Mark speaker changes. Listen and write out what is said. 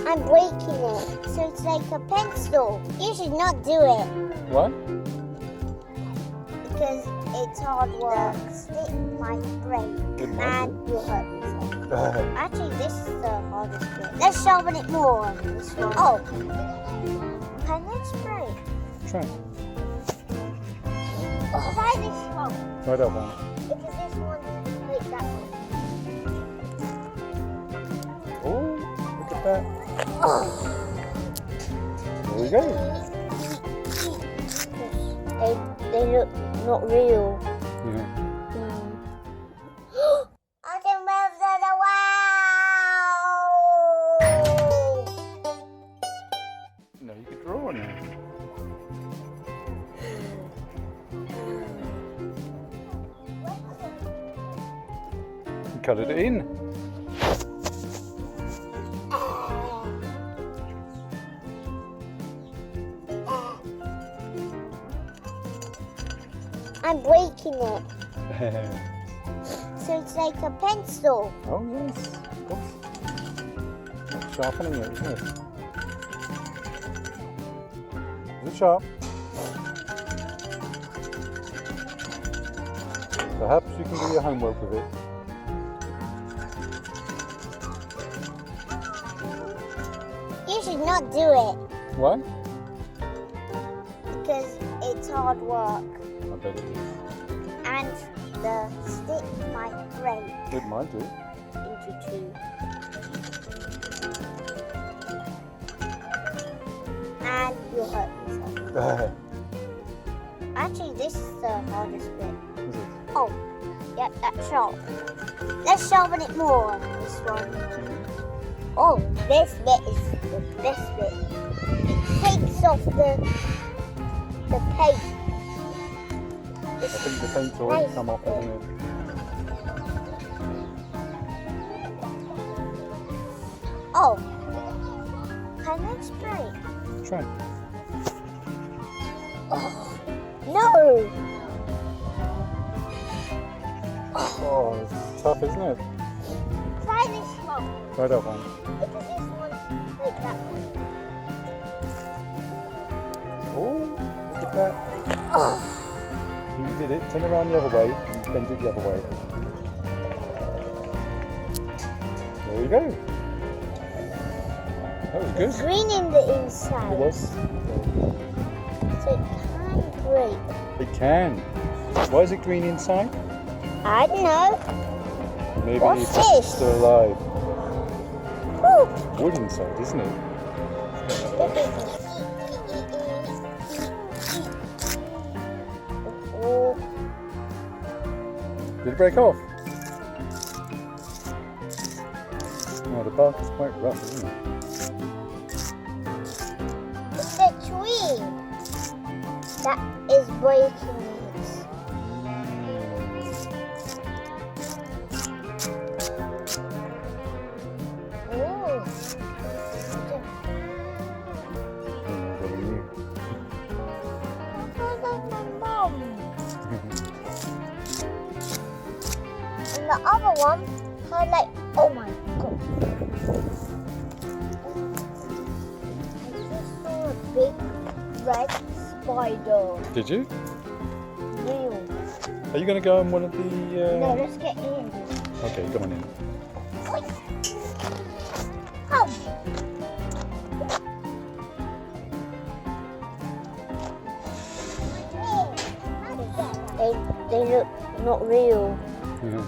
Speaker 1: I'm breaking it, so it's like a pencil. You should not do it.
Speaker 2: What?
Speaker 1: Because it's hard work. Stick might break
Speaker 2: It might
Speaker 1: and you'll hurt yourself. Actually, this is the hardest bit. Let's sharpen it more on this one. Oh. Okay, let's break.
Speaker 2: Try.
Speaker 1: Try this one.
Speaker 2: Try that one.
Speaker 1: Because this one like that one.
Speaker 2: Oh, look at that.
Speaker 1: Oh.
Speaker 2: There we go.
Speaker 1: They look not real.
Speaker 2: Yeah.
Speaker 1: I can move to the wow!
Speaker 2: No, you could draw on it. You coloured it in.
Speaker 1: I'm breaking it, so it's like a pencil.
Speaker 2: Oh yes, of course. Sharpening it, isn't it? Is it sharp? Perhaps you can do your homework with it.
Speaker 1: You should not do it,
Speaker 2: Why?
Speaker 1: because it's hard work.
Speaker 2: I bet it is.
Speaker 1: And the stick might break
Speaker 2: It might do.
Speaker 1: into two. And you'll hurt yourself. Actually, this is the hardest bit.
Speaker 2: Is it?
Speaker 1: Oh, yep, that's sharp. Let's sharpen it more on this one. Oh, this bit is the best bit. It takes off the paint.
Speaker 2: I think the paint's already come off, hasn't it?
Speaker 1: Oh, can I spray?
Speaker 2: Try.
Speaker 1: Oh, no!
Speaker 2: Oh, it's tough, isn't it?
Speaker 1: Try this one.
Speaker 2: Try that one.
Speaker 1: Because this one's like that one.
Speaker 2: Oh, look at that.
Speaker 1: Oh,
Speaker 2: You did it. Turn around the other way and bend it the other way. There you go. That was good.
Speaker 1: green in the inside.
Speaker 2: It was.
Speaker 1: So it can break.
Speaker 2: It can. Why is it green inside?
Speaker 1: I don't know.
Speaker 2: Maybe
Speaker 1: What's
Speaker 2: it's
Speaker 1: this?
Speaker 2: still alive.
Speaker 1: Woo.
Speaker 2: Wood inside, isn't it?
Speaker 1: Oh,
Speaker 2: Did it break off? Oh, the bark is quite rough, isn't it?
Speaker 1: it's the tree that is breaking it. Oh.
Speaker 2: Very new.
Speaker 1: And the other one had like, oh my god. I just saw a big red spider.
Speaker 2: Did you?
Speaker 1: Real.
Speaker 2: Are you going to go on one of the...
Speaker 1: No, let's get in.
Speaker 2: Okay, come on in.
Speaker 1: Come. They look not real.
Speaker 2: Yeah.